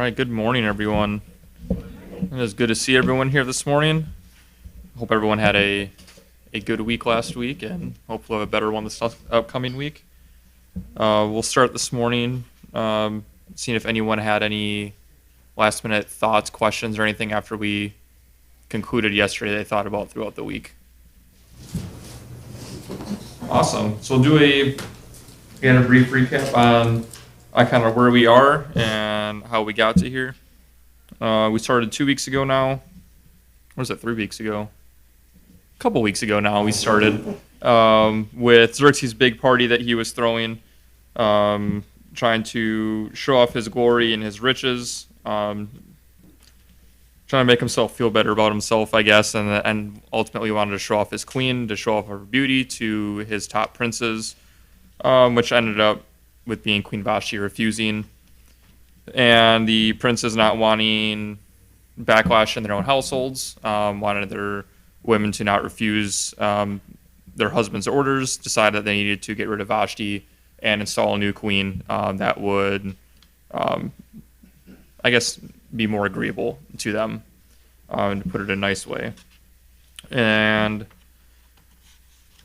right, good morning, everyone. It is good to see everyone here this morning. Hope everyone had a good week last week, and hopefully have a better one this upcoming week. We'll start this morning, seeing if anyone had any last-minute thoughts, questions, or anything after we concluded yesterday they thought about throughout the week. Awesome. So we'll do a brief recap on kind of where we are and how we got to here. We started 2 weeks ago now. Or was it 3 weeks ago? A couple weeks ago now we started with Xerxes' big party that he was throwing, trying to show off his glory and his riches, trying to make himself feel better about himself, I guess, and ultimately wanted to show off his queen, to show off her beauty to his top princes, which ended up with being Queen Vashti refusing, and the princes not wanting backlash in their own households, wanted their women to not refuse their husband's orders, decided that they needed to get rid of Vashti and install a new queen that would, I guess, be more agreeable to them, to put it in a nice way. And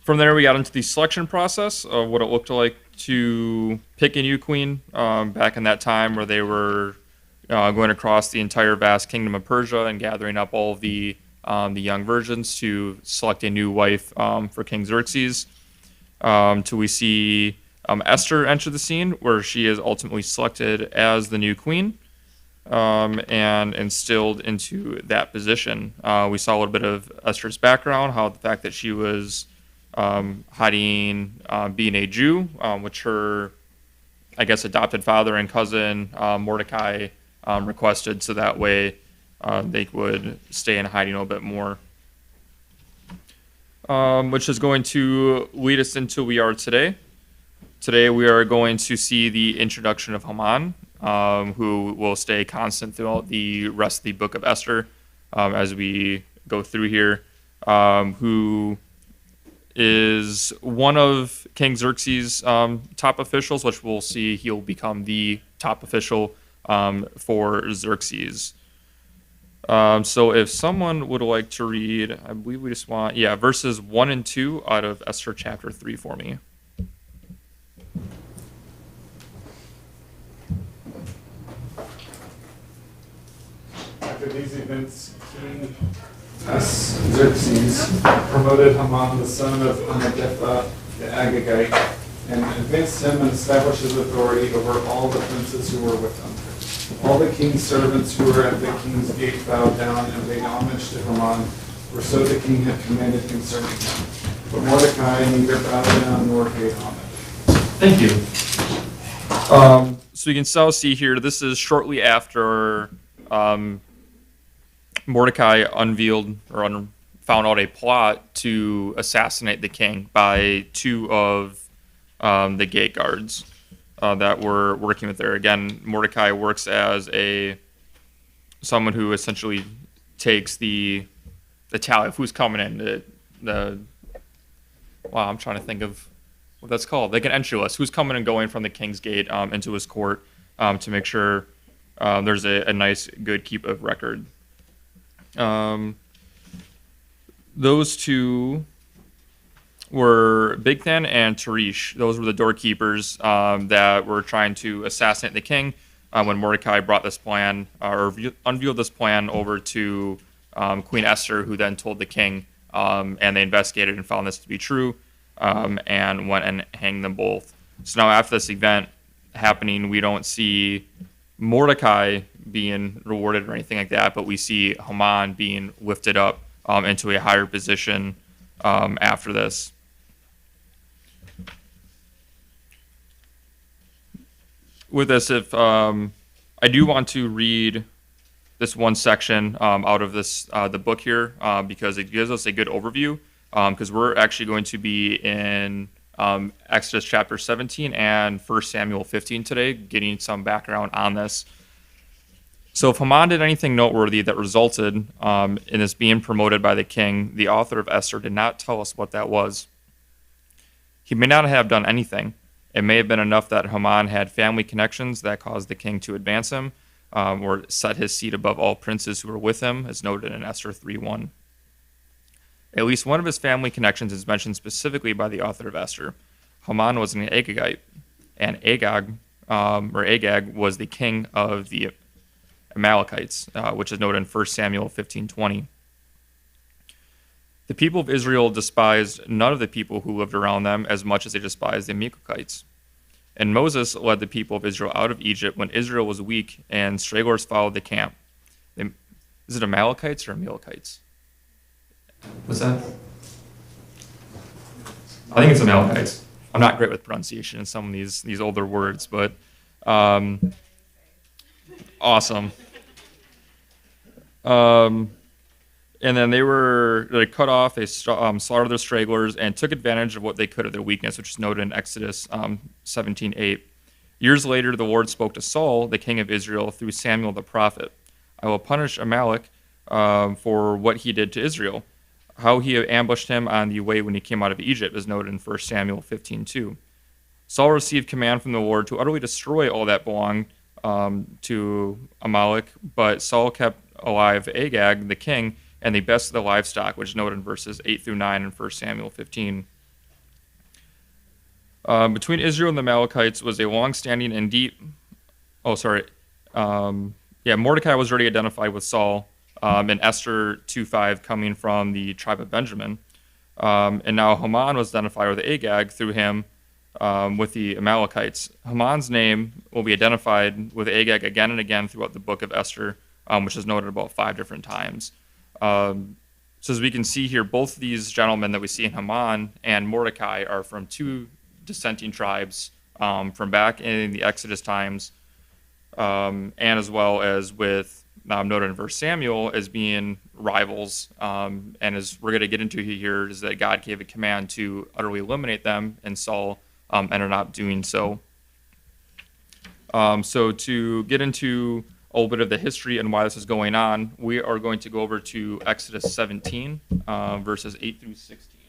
from there, we got into the selection process of what it looked like to pick a new queen back in that time where they were going across the entire vast kingdom of Persia and gathering up all of the young virgins to select a new wife for King Xerxes. Till we see Esther enter the scene, where she is ultimately selected as the new queen and instilled into that position. We saw a little bit of Esther's background, how the fact that she was hiding being a Jew, which her, I guess, adopted father and cousin Mordecai requested, so that way they would stay in hiding a little bit more. Which is going to lead us into we are today. Today we are going to see the introduction of Haman, who will stay constant throughout the rest of the book of Esther as we go through here, who is one of King Xerxes' top officials, which we'll see he'll become the top official for Xerxes. So if someone would like to read, I believe we just want, verses 1 and 2 out of Esther chapter 3 for me. After these events, King Xerxes promoted Haman, the son of Hammedatha the Agagite, and advanced him and established his authority over all the princes who were with him. All the king's servants who were at the king's gate bowed down and paid homage to Haman, for so the king had commanded concerning him. But Mordecai neither bowed down nor paid homage. Thank you. So you can still see here, this is shortly after Mordecai unveiled or found out a plot to assassinate the king by two of the gate guards that were working with there. Again, Mordecai works as someone who essentially takes the tally of who's coming in. I'm trying to think of what that's called. Like an entry list. Who's coming and going from the king's gate into his court to make sure there's a nice, good keep of record. Those two were Bigthan and Teresh. Those were the doorkeepers that were trying to assassinate the king when Mordecai brought this plan or unveiled this plan over to Queen Esther, who then told the king, and they investigated and found this to be true, and went and hanged them both. So now after this event happening, we don't see Mordecai being rewarded or anything like that, but we see Haman being lifted up into a higher position after this. With this, if I do want to read this one section out of this the book here because it gives us a good overview, because we're actually going to be in Exodus chapter 17 and 1 Samuel 15 today, getting some background on this. So if Haman did anything noteworthy that resulted in this being promoted by the king, the author of Esther did not tell us what that was. He may not have done anything. It may have been enough that Haman had family connections that caused the king to advance him, or set his seat above all princes who were with him, as noted in Esther 3:1. At least one of his family connections is mentioned specifically by the author of Esther. Haman was an Agagite, and Agag was the king of the Amalekites, which is noted in 1 Samuel 15:20. The people of Israel despised none of the people who lived around them as much as they despised the Amalekites. And Moses led the people of Israel out of Egypt when Israel was weak and stragglers followed the camp. Is it Amalekites or Amalekites? What's that? I think it's Amalekites. I'm not great with pronunciation in some of these older words, but awesome. And then they cut off, they slaughtered their stragglers and took advantage of what they could of their weakness, which is noted in Exodus 17:8. Years later, the Lord spoke to Saul, the king of Israel, through Samuel the prophet. I will punish Amalek for what he did to Israel. How he ambushed him on the way when he came out of Egypt is noted in 1 Samuel 15:2. Saul received command from the Lord to utterly destroy all that belonged to Amalek, but Saul kept alive Agag, the king, and the best of the livestock, which is noted in verses 8 through 9 in 1 Samuel 15. Between Israel and the Amalekites was a long-standing and deep... Mordecai was already identified with Saul in Esther 2:5, coming from the tribe of Benjamin. And now Haman was identified with Agag through him with the Amalekites. Haman's name will be identified with Agag again and again throughout the book of Esther, which is noted about 5 different times. So as we can see here, both of these gentlemen that we see in Haman and Mordecai are from 2 dissenting tribes from back in the Exodus times, and as well as with noted in 1 Samuel as being rivals. And as we're going to get into here, is that God gave a command to utterly eliminate them, and Saul ended up doing so. So to get into a little bit of the history and why this is going on, we are going to go over to Exodus 17, verses 8 through 16.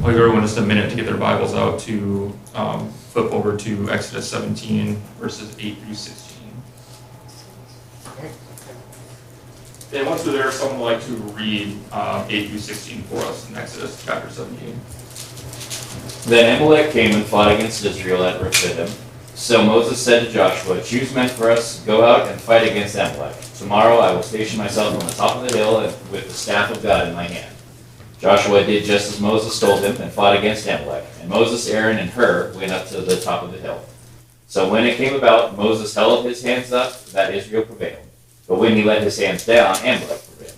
I'll give everyone just a minute to get their Bibles out to flip over to Exodus 17, verses 8 through 16. And once we're there, someone would like to read 8 through 16 for us in Exodus chapter 17. Then Amalek came and fought against Israel at Rephidim. So Moses said to Joshua, "Choose men for us, go out and fight against Amalek. Tomorrow I will station myself on the top of the hill with the staff of God in my hand." Joshua did just as Moses told him and fought against Amalek. And Moses, Aaron, and Hur went up to the top of the hill. So when it came about, Moses held his hands up, that Israel prevailed. But when he let his hands down, Amalek prevailed.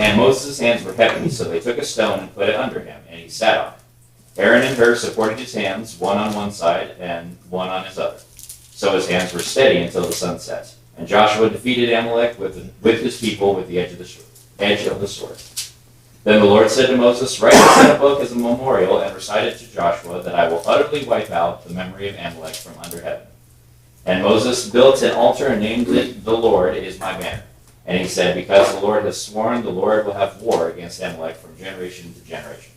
And Moses' hands were heavy, so they took a stone and put it under him, and he sat on it. Aaron and Hur supported his hands, one on one side and one on his other. So his hands were steady until the sun set. And Joshua defeated Amalek with his people with the edge of the sword. Then the Lord said to Moses, "Write this in a book as a memorial and recite it to Joshua, that I will utterly wipe out the memory of Amalek from under heaven." And Moses built an altar and named it, "The Lord is my banner." And he said, "Because the Lord has sworn, the Lord will have war against Amalek from generation to generation."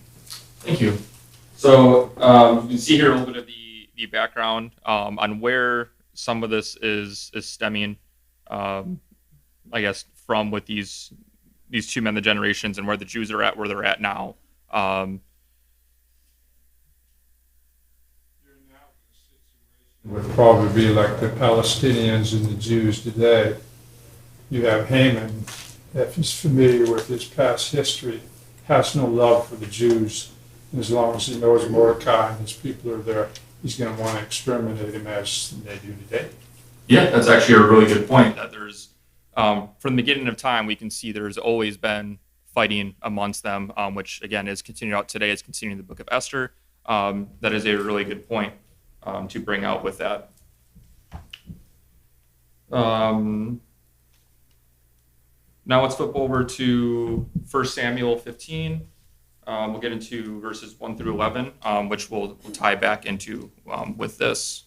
Thank you. So you can see here a little bit of the background on where some of this is stemming, I guess, from with these 2 men, the generations, and where the Jews are at, where they're at now. Would probably be like the Palestinians and the Jews today. You have Haman, if he's familiar with his past history, has no love for the Jews. And as long as he knows Mordecai and his people are there, he's going to want to exterminate him as they do today. Yeah, that's actually a really good point. That there's, from the beginning of time, we can see there's always been fighting amongst them, which again is continuing out today. It's continuing the book of Esther. That is a really good point to bring out with that. Now let's flip over to 1 Samuel 15. We'll get into verses 1 through 11, which we'll tie back into with this.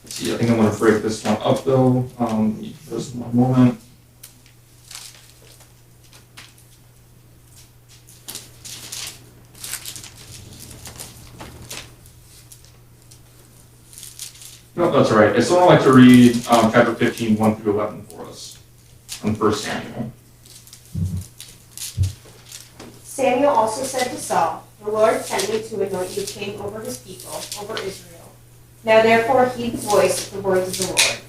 Let's see, I think I'm going to break this one up though. Just one moment. No, that's all right. It's someone like to read chapter 15, 1 through 11 for us on 1 Samuel. Samuel also said to Saul, "The Lord sent me to anoint you king over his people, over Israel. Now therefore heed the voice of the words of the Lord.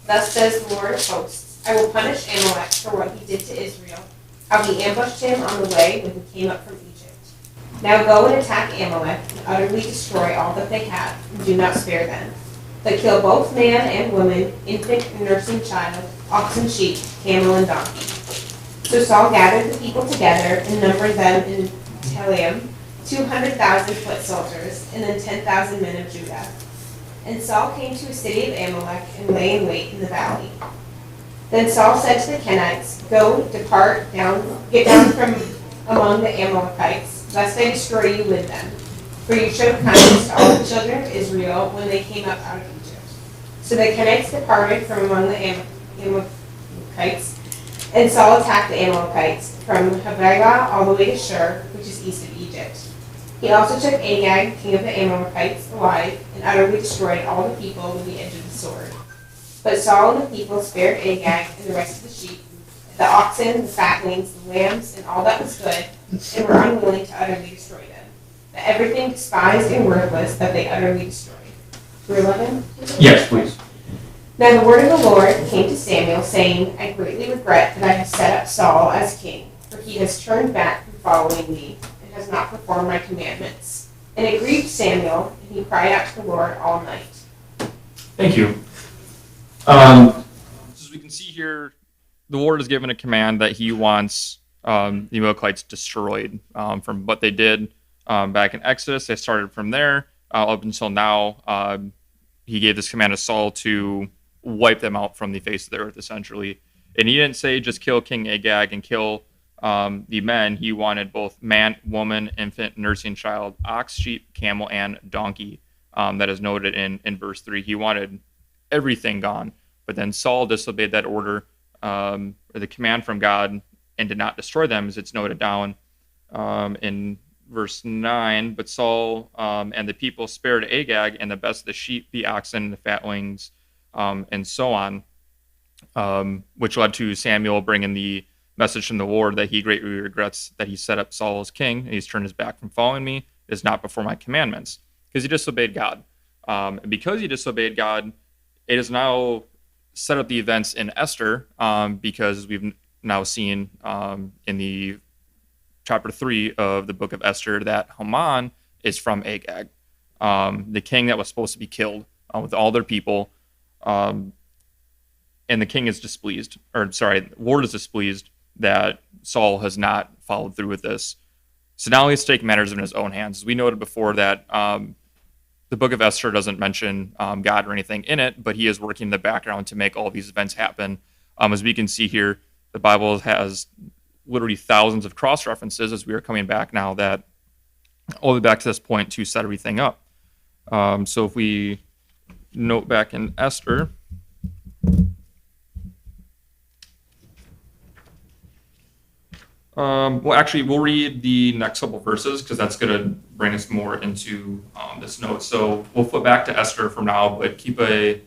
Thus says the Lord of hosts, I will punish Amalek for what he did to Israel, how he ambushed him on the way when he came up from Egypt. Now go and attack Amalek and utterly destroy all that they have, and do not spare them. But kill both man and woman, infant and nursing child, ox and sheep, camel and donkey." So Saul gathered the people together and numbered them in Telaim, 200,000 foot soldiers, and then 10,000 men of Judah. And Saul came to a city of Amalek and lay in wait in the valley. Then Saul said to the Kenites, "Go, get down from among the Amalekites, lest I destroy you with them. For you showed kindness to all the children of Israel when they came up out of Egypt." So the Kenites departed from among the Amalekites, and Saul attacked the Amalekites from Havilah all the way to Shur, which is east of Egypt. He also took Agag, king of the Amalekites, alive, and utterly destroyed all the people with the edge of the sword. But Saul and the people spared Agag and the rest of the sheep, the oxen, the fatlings, the lambs, and all that was good, and were unwilling to utterly destroy them. But everything despised and worthless that they utterly destroyed. Through 11? Yes, please. Now the word of the Lord came to Samuel, saying, "I greatly regret that I have set up Saul as king, for he has turned back from following me, and has not performed my commandments." And it grieved Samuel, and he cried out to the Lord all night. Thank you. As we can see here, the Lord has given a command that he wants the Amalekites destroyed from what they did back in Exodus. They started from there up until now. He gave this command to Saul to wipe them out from the face of the earth, essentially. And he didn't say just kill King Agag and kill the men. He wanted both man, woman, infant, nursing child, ox, sheep, camel, and donkey. That is noted in verse 3. He wanted everything gone. But then Saul disobeyed that order, or the command from God, and did not destroy them, as it's noted down in verse 9. But Saul and the people spared Agag and the best of the sheep, the oxen, the fatlings, and so on, which led to Samuel bringing the message from the Lord that he greatly regrets that he set up Saul as king, and he's turned his back from following me, is not before my commandments, because he disobeyed God. And because he disobeyed God, it has now set up the events in Esther, because we've now seen in the chapter 3 of the book of Esther that Haman is from Agag, the king that was supposed to be killed with all their people. And the king is displeased, the Lord is displeased that Saul has not followed through with this. So now he's taking matters in his own hands. As we noted before that the book of Esther doesn't mention God or anything in it, but he is working in the background to make all these events happen. As we can see here, the Bible has literally thousands of cross-references as we are coming back now that all the way back to this point to set everything up. So if we note back in Esther, well, actually, we'll read the next couple verses because that's going to bring us more into this note. So we'll flip back to Esther from now, but I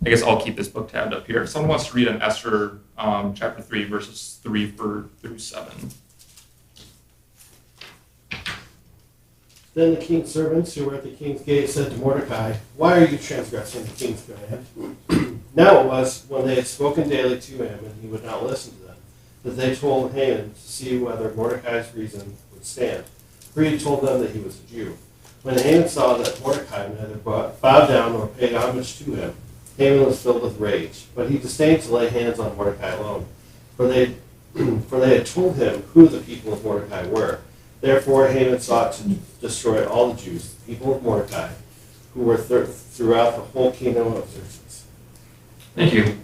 guess I'll keep this book tabbed up here. If someone wants to read in Esther chapter 3, verses 3 through 7. Then the king's servants who were at the king's gate said to Mordecai, "Why are you transgressing the king's command?" Now it was, when they had spoken daily to him, and he would not listen to them, that they told Haman to see whether Mordecai's reason would stand. For he had told them that he was a Jew. When Haman saw that Mordecai neither bowed down nor paid homage to him, Haman was filled with rage. But he disdained to lay hands on Mordecai alone, for they had told him who the people of Mordecai were. Therefore Haman sought to destroy all the Jews, the people of Mordecai, who were throughout the whole kingdom of Xerxes. Thank you.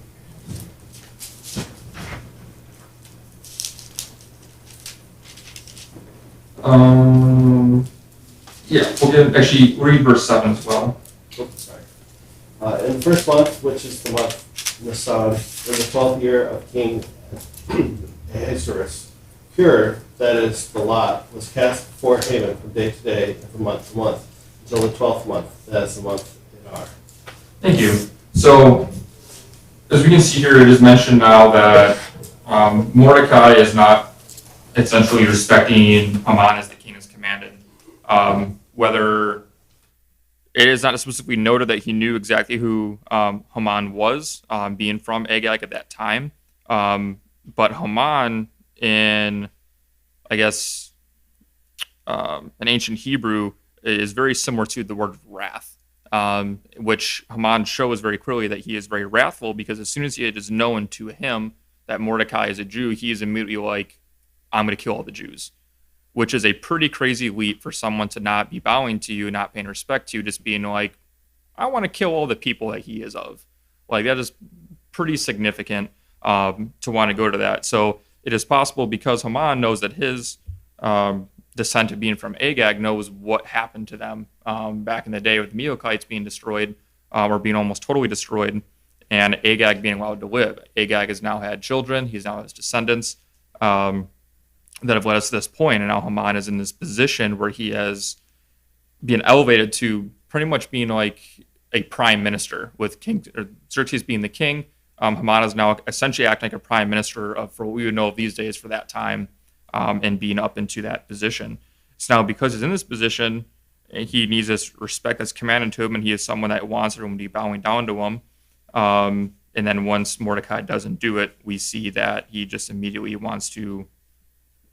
We'll read verse 7 as well. Oops, sorry. In the first month, which is the month Nisan, in the 12th year of King Ahasuerus, Pur, that is, the lot, was cast before Haman from day to day and from month to month, until the 12th month, that is the month Adar. Thank you. So, as we can see here, it is mentioned now that Mordecai is not essentially respecting Haman as the king has commanded. Whether it is not specifically noted that he knew exactly who Haman was, being from Agag at that time. But Haman, in, I guess, in ancient Hebrew, is very similar to the word wrath, which Haman shows very clearly that he is very wrathful, because as soon as it is known to him that Mordecai is a Jew, he is immediately like, I'm going to kill all the Jews, which is a pretty crazy leap for someone to not be bowing to you, not paying respect to you, just being like, I want to kill all the people that he is of. Like, that is pretty significant to want to go to that. So it is possible, because Haman knows that his descent of being from Agag, knows what happened to them back in the day with the Amalekites being destroyed, or being almost totally destroyed, and Agag being allowed to live. Agag has now had children. He's now has descendants that have led us to this point, and now Haman is in this position where he has been elevated to pretty much being like a prime minister, with King Xerxes being the king. Haman is now essentially acting like a prime minister for what we would know of these days for that time, and being up into that position. So now, because he's in this position, he needs this respect that's commanded to him, and he is someone that wants everyone to be bowing down to him. And then once Mordecai doesn't do it, we see that he just immediately wants to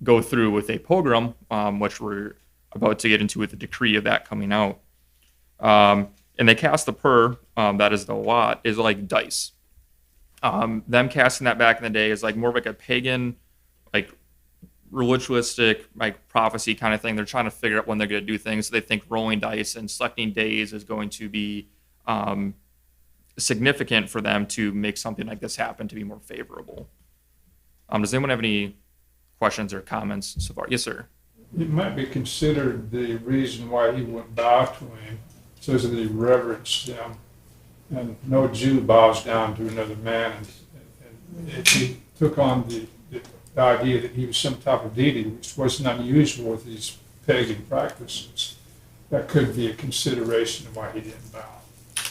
go through with a pogrom, which we're about to get into with the decree of that coming out. And they cast the pur, that is the lot, is like dice. Them casting that back in the day is like more of like a pagan, like ritualistic, like prophecy kind of thing. They're trying to figure out when they're going to do things. So they think rolling dice and selecting days is going to be significant for them to make something like this happen to be more favorable. Does anyone have any questions or comments so far? Yes, sir. It might be considered the reason why he wouldn't bow to him, says that he reverenced him. And no Jew bows down to another man. And he took on the idea that he was some type of deity, which wasn't unusual with these pagan practices. That could be a consideration of why he didn't bow.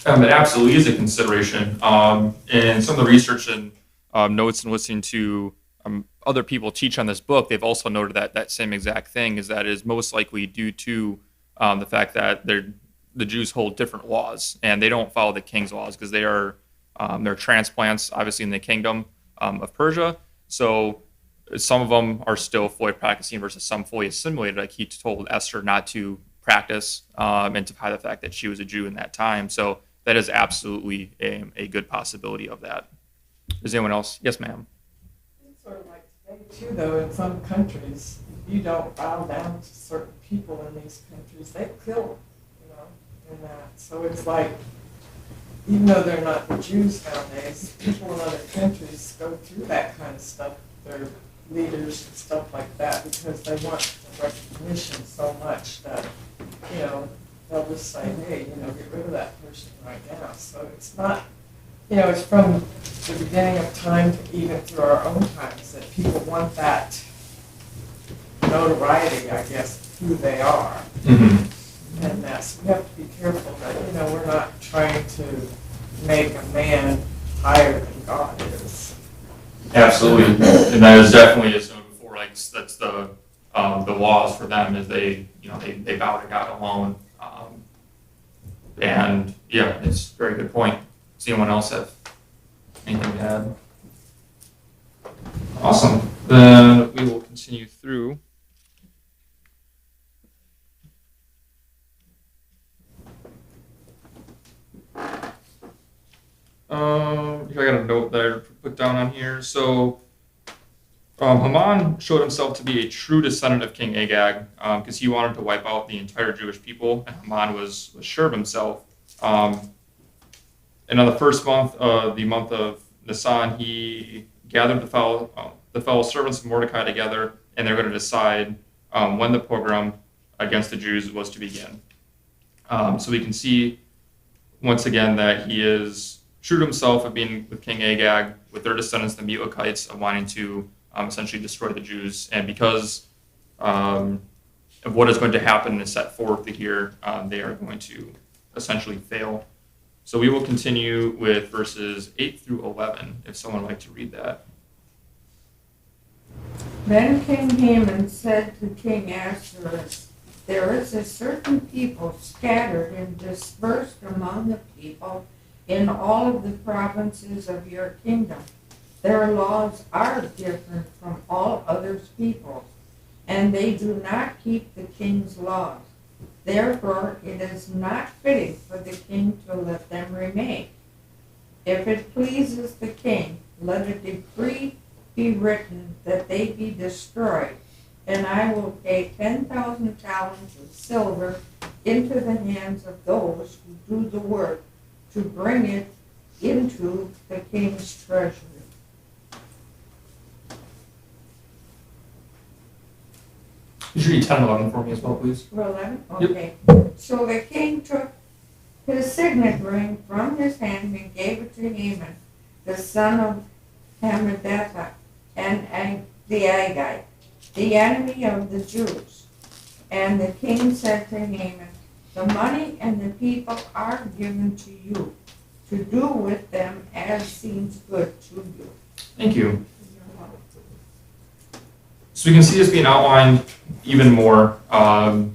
It absolutely is a consideration. And some of the research and notes and listening to other people teach on this book, they've also noted that same exact thing, is that it is most likely due to the fact that the Jews hold different laws, and they don't follow the king's laws, because they're transplants, obviously, in the kingdom of Persia. So some of them are still fully practicing versus some fully assimilated. Like he told Esther not to practice, and to hide the fact that she was a Jew in that time. So that is absolutely a good possibility of that. Is anyone else? Yes, ma'am. It's sort of like today too, though. In some countries, if you don't bow down to certain people in these countries, they kill them, in that. So it's like, even though they're not the Jews nowadays, people in other countries go through that kind of stuff. They're leaders and stuff like that, because they want the recognition so much that, they'll just say, hey, get rid of that person right now. So it's not, it's from the beginning of time to even through our own times that people want that notoriety, I guess, of who they are. Mm-hmm. And that's, we have to be careful that, we're not trying to make a man higher than God is. Absolutely, and that is definitely, as noted before, like that's the laws for them, is they bow to God alone, and yeah, it's a very good point. Does anyone else have anything to add? Awesome. Then we will continue through. I got a note that I put down on here. So Haman showed himself to be a true descendant of King Agag, because he wanted to wipe out the entire Jewish people, and Haman was sure of himself. And on the first month, the month of Nisan, he gathered the fellow servants of Mordecai together, and they're going to decide when the pogrom against the Jews was to begin. So we can see once again that he is true to himself of being with King Agag, with their descendants, the Amalekites, of wanting to essentially destroy the Jews. And because of what is going to happen and set forth here, they are going to essentially fail. So we will continue with verses 8 through 11, if someone would like to read that. Then King Haman said to King Ahasuerus, there is a certain people scattered and dispersed among the people in all of the provinces of your kingdom. Their laws are different from all others' peoples, and they do not keep the king's laws. Therefore, it is not fitting for the king to let them remain. If it pleases the king, let a decree be written that they be destroyed, and I will pay 10,000 talents of silver into the hands of those who do the work to bring it into the king's treasury. Could you read 10 and 11 for me as well, please? 11? Yep. Okay. So the king took his signet ring from his hand and gave it to Haman, the son of Hammedatha, and the Agagite, the enemy of the Jews. And the king said to Haman, the money and the people are given to you, to do with them as seems good to you. Thank you. So we can see this being outlined even more, that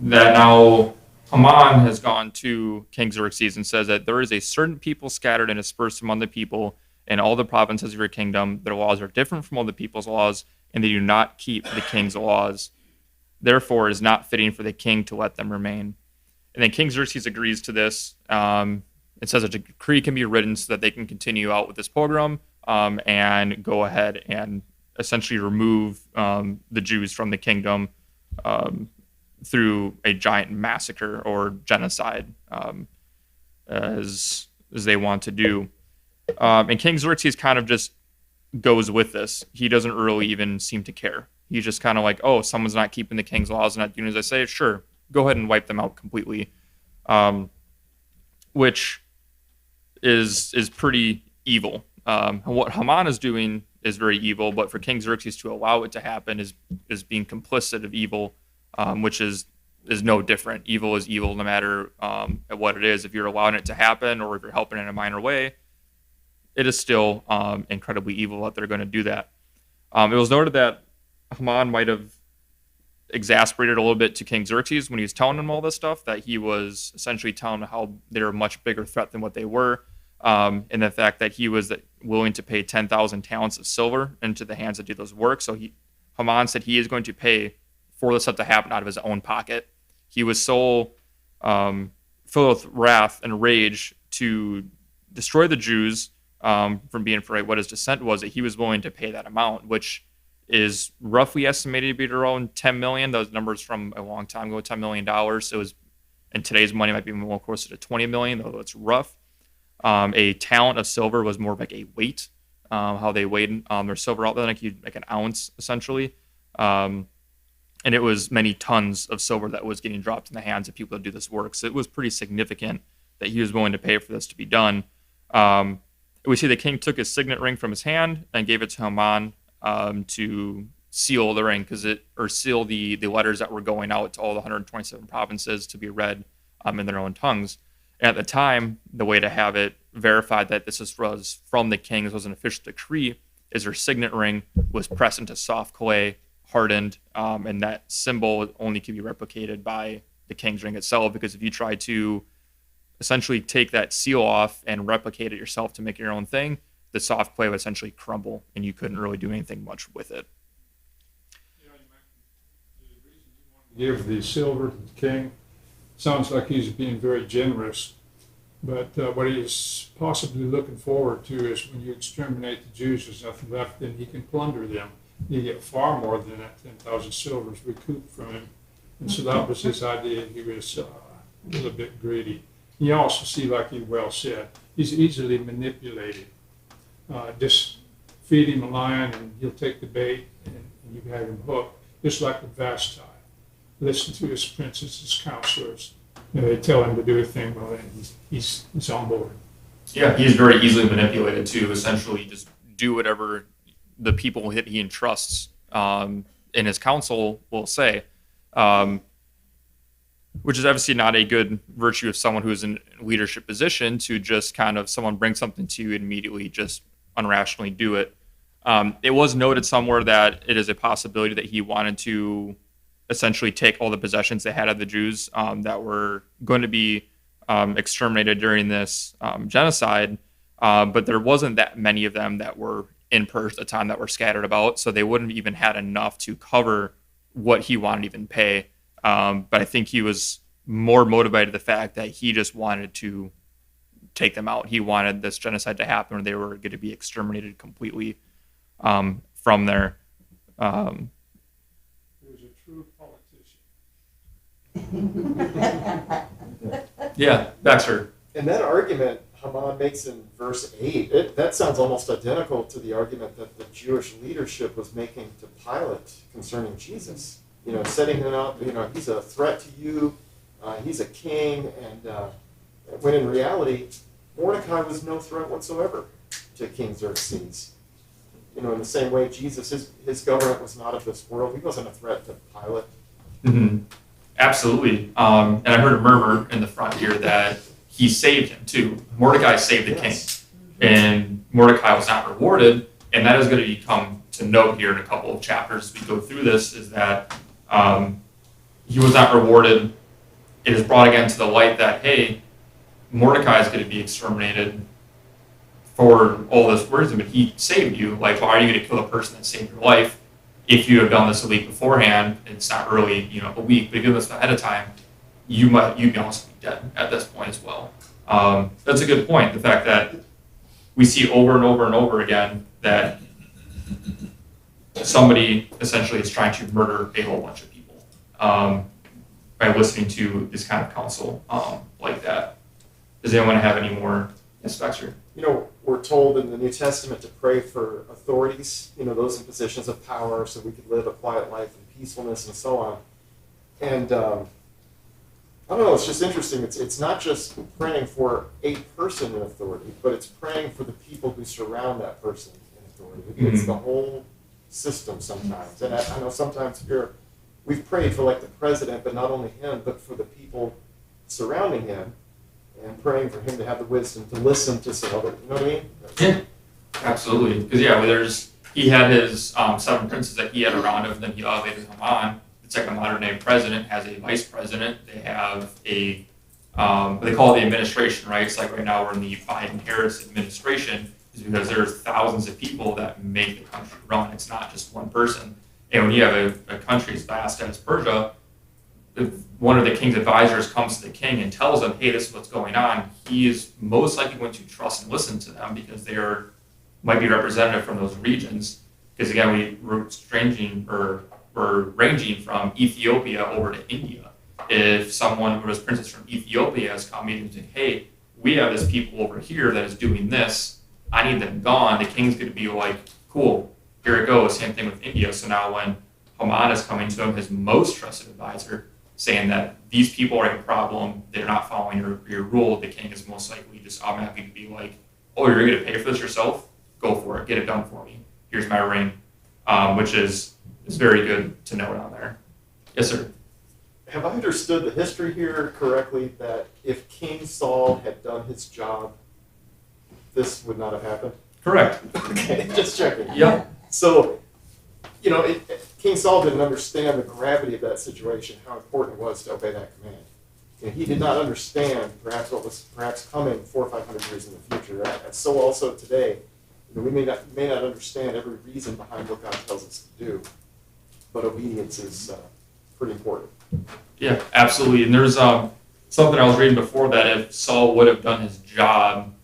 now Haman has gone to King Xerxes and says that there is a certain people scattered and dispersed among the people in all the provinces of your kingdom. Their laws are different from all the people's laws, and they do not keep the king's laws. Therefore, it is not fitting for the king to let them remain. And then King Xerxes agrees to this. It says a decree can be written so that they can continue out with this pogrom and go ahead and essentially remove the Jews from the kingdom through a giant massacre or genocide, as they want to do. And King Xerxes kind of just goes with this. He doesn't really even seem to care. He's just kind of like, oh, someone's not keeping the king's laws and not doing as I say, sure, go ahead and wipe them out completely, which is pretty evil. What Haman is doing is very evil, but for King Xerxes to allow it to happen is being complicit of evil, which is no different. Evil is evil no matter what it is. If you're allowing it to happen or if you're helping in a minor way, it is still incredibly evil that they're going to do that. It was noted that Haman might have exasperated a little bit to King Xerxes when he was telling him all this stuff, that he was essentially telling him how they're a much bigger threat than what they were, and the fact that he was willing to pay 10,000 talents of silver into the hands that do those work. So Haman said he is going to pay for this stuff to happen out of his own pocket. He was so filled with wrath and rage to destroy the Jews from being for what his descent was, that he was willing to pay that amount, which is roughly estimated to be around 10 million. Those numbers from a long time ago, $10 million. So it was, in today's money, might be more closer to 20 million, although it's rough. A talent of silver was more of like a weight, how they weighed their silver out there, like an ounce essentially. And it was many tons of silver that was getting dropped in the hands of people that do this work. So it was pretty significant that he was willing to pay for this to be done. We see the king took his signet ring from his hand and gave it to Haman to seal the ring, seal the letters that were going out to all the 127 provinces to be read in their own tongues. And at the time, the way to have it verified that this was from the king, this was an official decree, is her signet ring was pressed into soft clay, hardened, and that symbol only can be replicated by the king's ring itself, because if you try to essentially take that seal off and replicate it yourself to make your own thing, the soft clay would essentially crumble, and you couldn't really do anything much with it. Give the silver to the king. Sounds like he's being very generous, but what he's possibly looking forward to is when you exterminate the Jews, there's nothing left, then he can plunder them. You get far more than that 10,000 silvers recouped from him. And so that was his idea. He was a little bit greedy. You also see, like you well said, he's easily manipulated. Just feed him a lion and he'll take the bait and you have him hooked, just like with Vashti. Listen to his princes, his counselors. They tell him to do a thing, well, then he's on board. Yeah, he's very easily manipulated to essentially just do whatever the people he entrusts in his council will say. which is obviously not a good virtue of someone who's in a leadership position, to just kind of someone bring something to you and immediately just unrationally do it. It was noted somewhere that it is a possibility that he wanted to essentially take all the possessions they had of the Jews that were going to be exterminated during this genocide, but there wasn't that many of them that were in Persia at the time that were scattered about, so they wouldn't have even had enough to cover what he wanted to even pay. But I think he was more motivated the fact that he just wanted to take them out. He wanted this genocide to happen, or they were going to be exterminated completely from there. He was a true politician. Yeah, Baxter. And that argument Haman makes in verse 8, that sounds almost identical to the argument that the Jewish leadership was making to Pilate concerning Jesus. You know, setting him up, you know, he's a threat to you, he's a king, and when in reality, Mordecai was no threat whatsoever to King Xerxes. You know, in the same way, Jesus, his government was not of this world. He wasn't a threat to Pilate. Mm-hmm. Absolutely. And I heard a murmur in the front here that he saved him too. Mordecai saved the king, and Mordecai was not rewarded. And that is going to become to note here in a couple of chapters as we go through this, is that he was not rewarded. It is brought again to the light that, hey, Mordecai is going to be exterminated for all this wisdom, but he saved you. Like, why are you going to kill a person that saved your life? If you have done this a week beforehand, it's not really, you know, a week, but if you do this ahead of time, you'd also be dead at this point as well. That's a good point. The fact that we see over and over and over again that somebody essentially is trying to murder a whole bunch of people by listening to this kind of counsel like that. Does anyone have any more? Yes, Baxter. You know, we're told in the New Testament to pray for authorities, you know, those in positions of power, so we could live a quiet life in peacefulness and so on. And I don't know, it's just interesting. It's not just praying for a person in authority, but it's praying for the people who surround that person in authority. It's the whole system sometimes. And I know sometimes here we've prayed for like the president, but not only him, but for the people surrounding him, and praying for him to have the wisdom to listen to some other, you know what I mean? Yeah, absolutely. Because he had his 7 princes that he had around him, and then he elevated Haman. It's like a modern day president has a vice president. They have a they call it the administration, right? It's like right now we're in the Biden-Harris administration, is because there's thousands of people that make the country run. It's not just one person. And when you have a country as vast as Persia, if one of the king's advisors comes to the king and tells him, hey, this is what's going on, he is most likely going to trust and listen to them because they might be representative from those regions. Because again, we're ranging from Ethiopia over to India. If someone who was princess from Ethiopia is coming and saying, hey, we have this people over here that is doing this, I need them gone, the king's going to be like, cool, here it goes. Same thing with India. So now when Haman is coming to him, his most trusted advisor, saying that these people are a problem, they're not following your rule, the king is most likely just automatically to be like, oh, you're going to pay for this yourself? Go for it. Get it done for me. Here's my ring, which is very good to note on there. Yes, sir. Have I understood the history here correctly that if King Saul had done his job, this would not have happened? Correct. Okay, just checking. Yep. So, you know, King Saul didn't understand the gravity of that situation, how important it was to obey that command. And he did not understand perhaps what was coming 400 or 500 years in the future. And so also today, you know, we may not understand every reason behind what God tells us to do, but obedience is pretty important. Yeah, absolutely. And there's something I was reading before that if Saul would have done his job,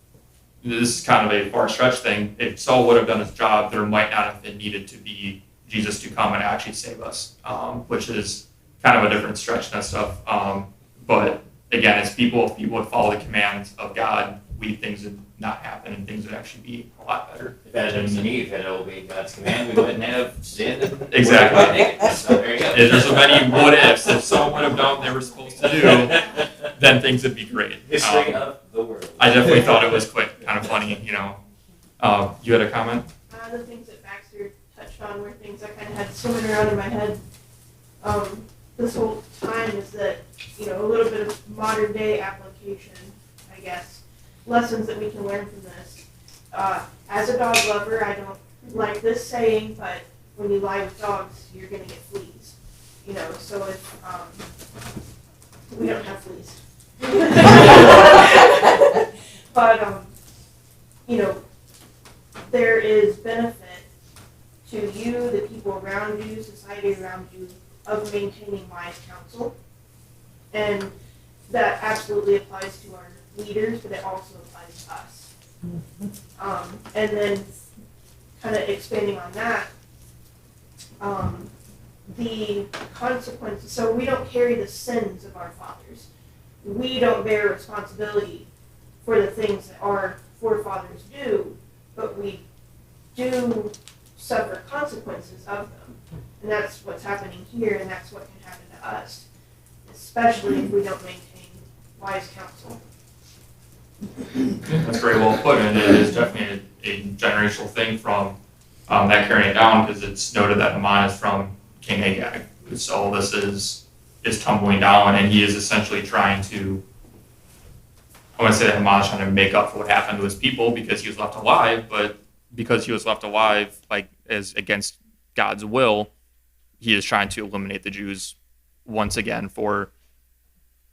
this is kind of a far stretch thing, if Saul would have done his job, there might not have been needed to be Jesus to come and actually save us, which is kind of a different stretch and stuff. But again, if people would follow the commands of God, things would not happen and things would actually be a lot better. If Adam and Eve had obeyed God's command, we wouldn't have sinned. Exactly. So there you go. There's so many what ifs. If someone would have done what they were supposed to do, then things would be great. History of the world. I definitely thought it was quick, kind of funny, you know. You had a comment? The things that Baxter touched on were things I kind of had swimming around in my head this whole time, is that a little bit of modern day application, I guess, lessons that we can learn from this. As a dog lover, I don't like this saying, but when you lie with dogs, you're going to get fleas. So if we don't have fleas. But, there is benefit to you, the people around you, society around you, of maintaining wise counsel. And that absolutely applies to our leaders, but it also applies to us. And then kind of expanding on that, the consequences, so we don't carry the sins of our fathers. We don't bear responsibility for the things that our forefathers do, but we do suffer consequences of them. And that's what's happening here, and that's what can happen to us, especially if we don't maintain wise counsel. That's very well put, and it is definitely a generational thing from that carrying it down, because it's noted that Haman is from King Agag. So this is tumbling down, and he is essentially trying to, I want to say that Haman is trying to make up for what happened to his people because he was left alive, but because he was left alive, like, as against God's will, he is trying to eliminate the Jews once again for,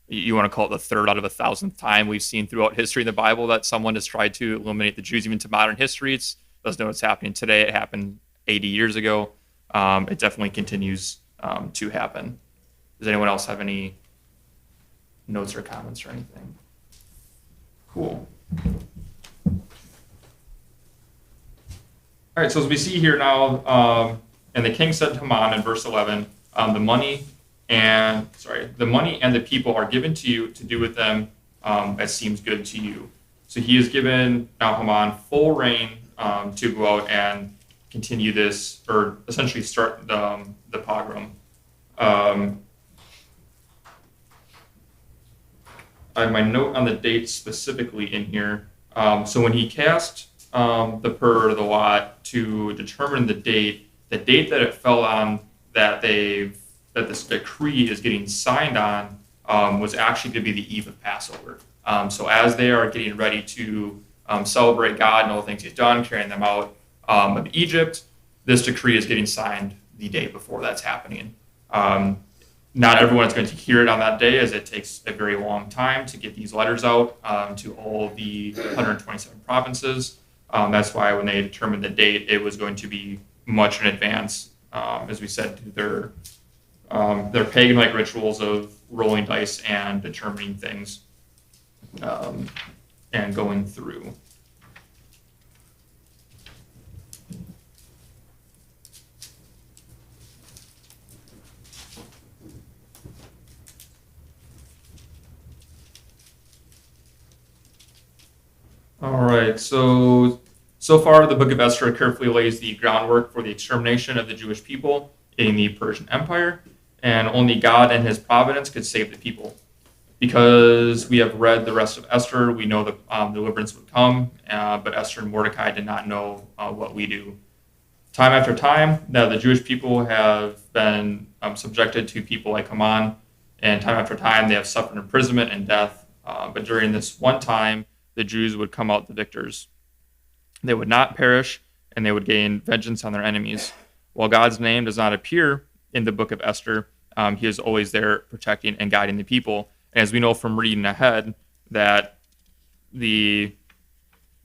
you want to call it the third out of 1,000th time we've seen throughout history in the Bible that someone has tried to eliminate the Jews, even to modern history. It doesn't know what's happening today. It happened 80 years ago. It definitely continues to happen. Does anyone else have any notes or comments or anything? Cool. All right, so as we see here now, and the king said to Haman in verse 11, the money and the people are given to you to do with them as seems good to you. So he has given now Haman full reign to go out and continue this, or essentially start the pogrom. I have my note on the date specifically in here. So when he cast the pur, or the lot, to determine the date that it fell on, that this decree is getting signed on, was actually going to be the eve of Passover. So as they are getting ready to celebrate God and all the things he's done, carrying them out of Egypt, this decree is getting signed the day before that's happening. Not everyone is going to hear it on that day, as it takes a very long time to get these letters out to all the 127 provinces. That's why when they determined the date, it was going to be much in advance, as we said, to their pagan-like rituals of rolling dice and determining things and going through. All right, so far the book of Esther carefully lays the groundwork for the extermination of the Jewish people in the Persian Empire, and only God and his providence could save the people. Because we have read the rest of Esther, we know that deliverance would come, but Esther and Mordecai did not know what we do. Time after time, now the Jewish people have been subjected to people like Haman, and time after time they have suffered imprisonment and death, but during this one time, the Jews would come out the victors. They would not perish, and they would gain vengeance on their enemies. While God's name does not appear in the book of Esther, he is always there protecting and guiding the people. And as we know from reading ahead, that the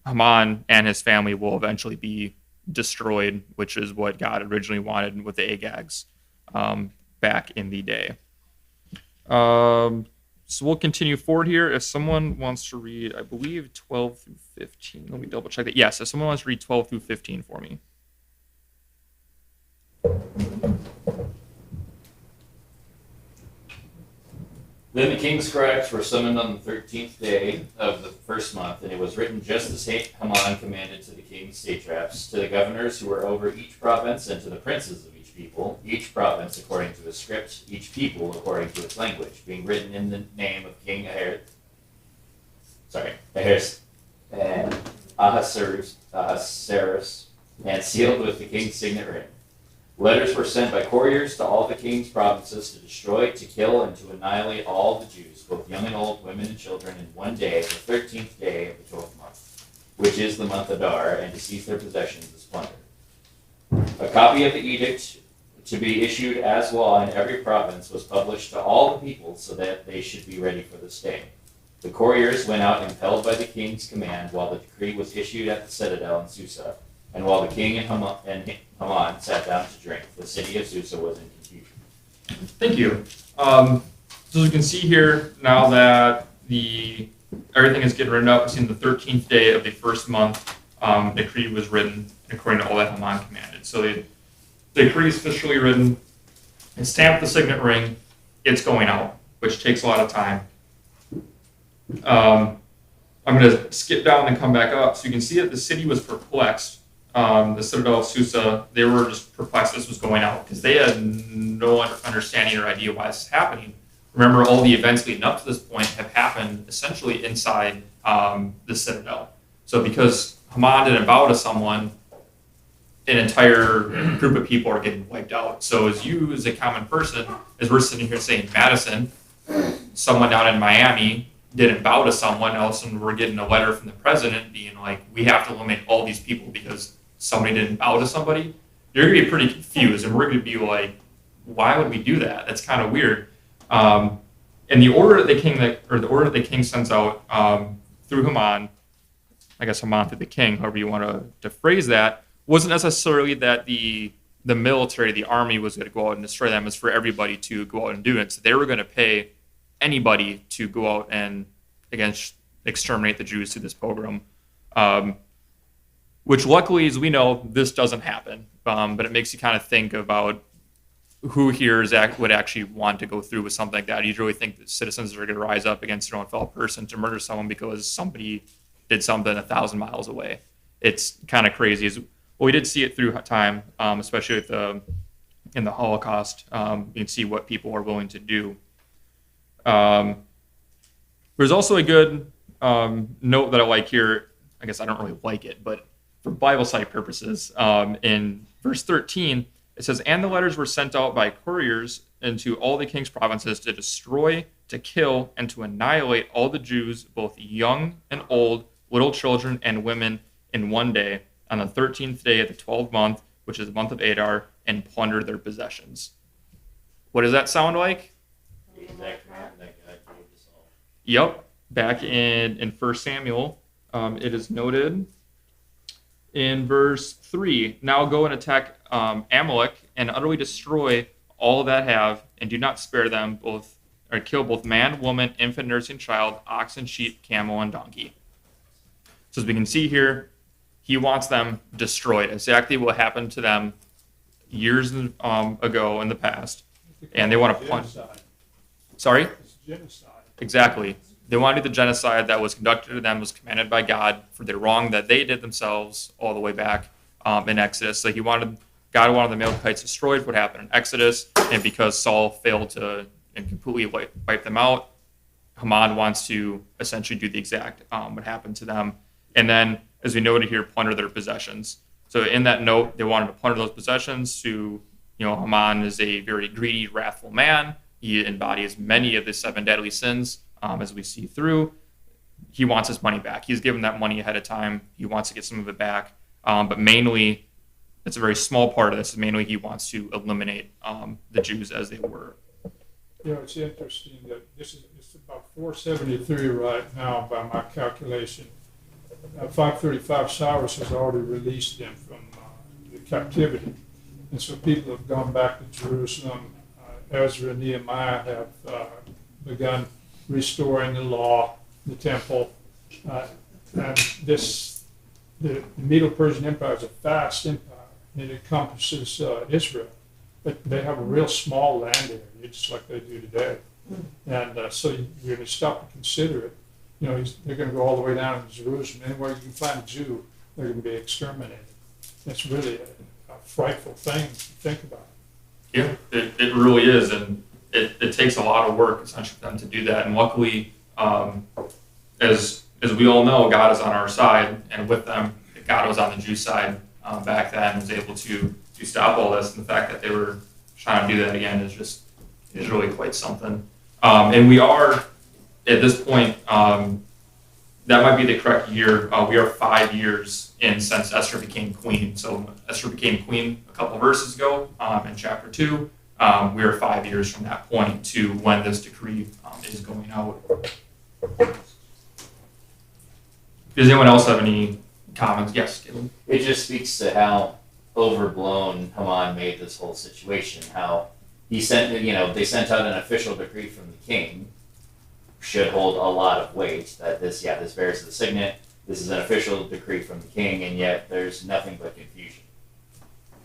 Haman and his family will eventually be destroyed, which is what God originally wanted with the Agags back in the day. So we'll continue forward here. If someone wants to read, I believe 12 through 15. Let me double check that. Yes, if someone wants to read 12 through 15 for me. Then the king's scribes were summoned on the 13th day of the first month, and it was written just as Haman commanded to the king's satraps, to the governors who were over each province, and to the princes of each people, each province according to its script, each people according to its language, being written in the name of King Ahasuerus and Ahasuerus, and sealed with the king's signet ring. Letters were sent by couriers to all the king's provinces to destroy, to kill, and to annihilate all the Jews, both young and old, women and children, in one day, the 13th day of the 12th month, which is the month Adar, and to seize their possessions as plunder. A copy of the edict to be issued as law in every province was published to all the people so that they should be ready for this day. The couriers went out impelled by the king's command while the decree was issued at the citadel in Susa, and while the king and Haman sat down to drink. The city of Susa was in confusion. Thank you. So as you can see here, now that everything is getting written up, it's in the 13th day of the first month, decree was written according to all that Haman commanded. So the decree is officially written, and stamped with the signet ring, it's going out, which takes a lot of time. I'm going to skip down and come back up. So you can see that the city was perplexed. The citadel of Susa, they were just perplexed this was going out because they had no understanding or idea why this is happening. Remember, all the events leading up to this point have happened essentially inside the citadel. So because Haman didn't bow to someone, an entire group of people are getting wiped out. So as you, as a common person, as we're sitting here saying Madison, someone down in Miami didn't bow to someone else, and we're getting a letter from the president being like, we have to eliminate all these people because somebody didn't bow to somebody, you're going to be pretty confused, and we're going to be like, why would we do that? That's kind of weird. And the order that the king sends out through Haman, I guess Haman through the king, however you want to phrase that, wasn't necessarily that the military, the army was going to go out and destroy them. It's for everybody to go out and do it. So they were going to pay anybody to go out and, again, exterminate the Jews through this pogrom. Which luckily, as we know, this doesn't happen. But it makes you kind of think about who here would actually want to go through with something like that. You really think that citizens are going to rise up against their own fellow person to murder someone because somebody did something 1,000 miles away. It's kind of crazy. Well, we did see it through time, especially in the Holocaust. You can see what people are willing to do. There's also a good note that I like here. I guess I don't really like it, but for Bible study purposes, in verse 13, it says, "And the letters were sent out by couriers into all the king's provinces to destroy, to kill, and to annihilate all the Jews, both young and old, little children and women, in one day, on the 13th day of the 12th month, which is the month of Adar, and plunder their possessions." What does that sound like? The exact command that God gave to Saul. Yep, back in 1 Samuel, it is noted in verse 3, "Now go and attack Amalek and utterly destroy all that have, and do not spare them, kill both man, woman, infant, nursing child, oxen, sheep, camel, and donkey." So as we can see here, he wants them destroyed. Exactly what happened to them years ago in the past. And they want to punch. Sorry? It's genocide. Exactly. They want to do the genocide that was conducted to them, was commanded by God for the wrong that they did themselves all the way back in Exodus. So God wanted the Amalekites destroyed. What happened in Exodus, and because Saul failed to and completely wipe them out, Haman wants to essentially do the exact what happened to them. And then, as we noted here, plunder their possessions. So in that note, they wanted to plunder those possessions. Haman is a very greedy, wrathful man. He embodies many of the 7 deadly sins, as we see through. He wants his money back. He's given that money ahead of time. He wants to get some of it back. But mainly, it's a very small part of this. Mainly, he wants to eliminate the Jews as they were. It's interesting that it's about 473 right now by my calculation. 535 Cyrus has already released them from the captivity. And so people have gone back to Jerusalem. Ezra and Nehemiah have begun restoring the law, the temple. And the Medo-Persian Empire is a vast empire. It encompasses Israel. But they have a real small land area, just like they do today. And so you're going to stop and consider it. They're going to go all the way down to Jerusalem. Anywhere you can find a Jew, they're going to be exterminated. It's really a frightful thing to think about. Yeah, it really is, and it takes a lot of work essentially for them to do that. And luckily, as we all know, God is on our side, and with them, God was on the Jew side back then, and was able to stop all this. And the fact that they were trying to do that again is really quite something. And we are, at this point, that might be the correct year. We are 5 years in since Esther became queen. So Esther became queen a couple verses ago in chapter 2. We are 5 years from that point to when this decree is going out. Does anyone else have any comments? Yes, Caleb. It just speaks to how overblown Haman made this whole situation. How he sent, they sent out an official decree from the king, should hold a lot of weight. That this bears the signet. This is an official decree from the king, and yet there's nothing but confusion.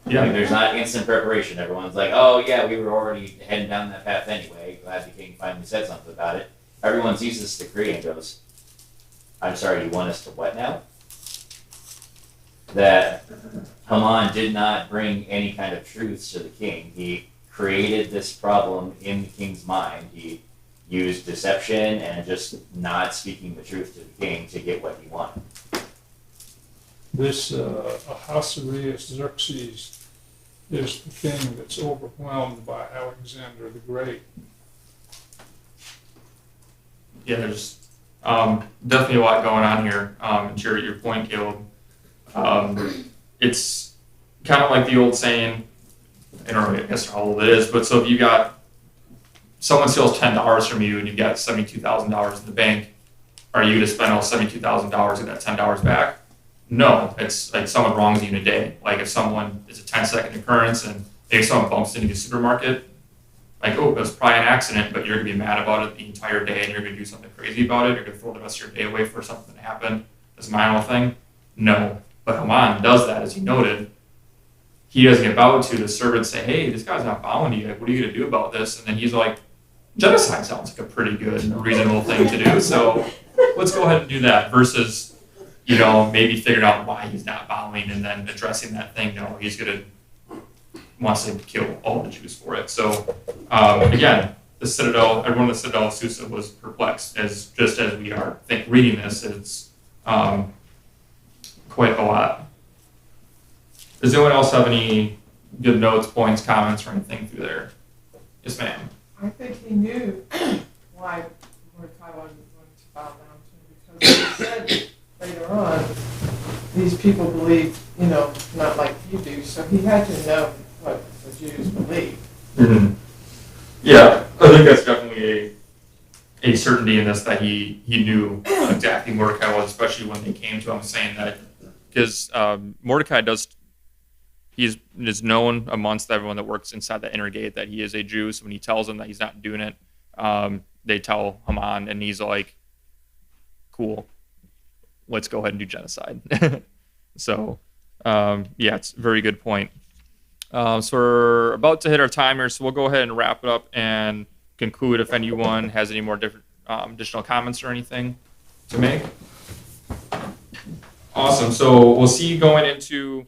Yeah. Like, there's not instant preparation. Everyone's like, oh yeah, we were already heading down that path anyway. Glad the king finally said something about it. Everyone sees this decree and goes, I'm sorry, you want us to what now? That Haman did not bring any kind of truths to the king. He created this problem in the king's mind. He used deception and just not speaking the truth to the king to get what he wanted. This Ahasuerus Xerxes is the king that's overwhelmed by Alexander the Great. Yeah, there's definitely a lot going on here. To your point, Caleb, it's kind of like the old saying, I don't know, I guess how old it is, but so if you got, someone steals $10 from you and you've got $72,000 in the bank, are you to spend all $72,000 and that $10 back? No, it's like someone wrongs you in a day. Like if someone, it's a 10-second occurrence and maybe someone bumps into the supermarket, like, oh, it was probably an accident, but you're going to be mad about it the entire day and you're going to do something crazy about it. You're going to throw the rest of your day away for something that happened. It's a minor thing. No. But Haman does that, as you noted. He doesn't get bowed to. The servants say, hey, this guy's not bowing to you. What are you going to do about this? And then he's like, genocide sounds like a pretty good, reasonable thing to do. So let's go ahead and do that versus, maybe figuring out why he's not bowing and then addressing that thing. No, he's going to wants to kill all the Jews for it. So again, the Citadel, everyone in the Citadel of Susa was perplexed, as we are. I think reading this, it's quite a lot. Does anyone else have any good notes, points, comments, or anything through there? Yes, ma'am. I think he knew why Mordecai wasn't going to bow down to him, because he said later on, these people believe, not like you do, so he had to know what the Jews believe. Mm-hmm. Yeah, I think that's definitely a certainty in this, that he knew exactly who Mordecai was, especially when they came to him saying that, because Mordecai he is known amongst everyone that works inside the inner gate that he is a Jew. So when he tells them that he's not doing it, they tell Haman, and he's like, cool, let's go ahead and do genocide. So, it's a very good point. So we're about to hit our timer, so we'll go ahead and wrap it up and conclude if anyone has any more different additional comments or anything to make. Awesome. So we'll see you going into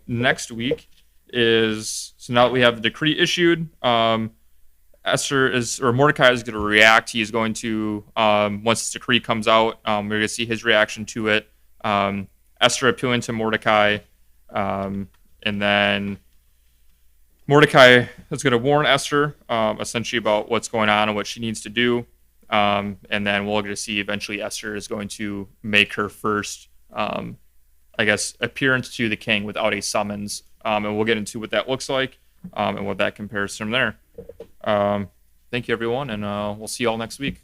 next week. So now that we have the decree issued, Mordecai is going to react. He's going to, once this decree comes out, we're going to see his reaction to it. Esther appealing to Mordecai, and then Mordecai is going to warn Esther essentially about what's going on and what she needs to do. And then we're going to see eventually Esther is going to make her first, appearance to the king without a summons. And we'll get into what that looks like and what that compares from there. Thank you, everyone, and we'll see you all next week.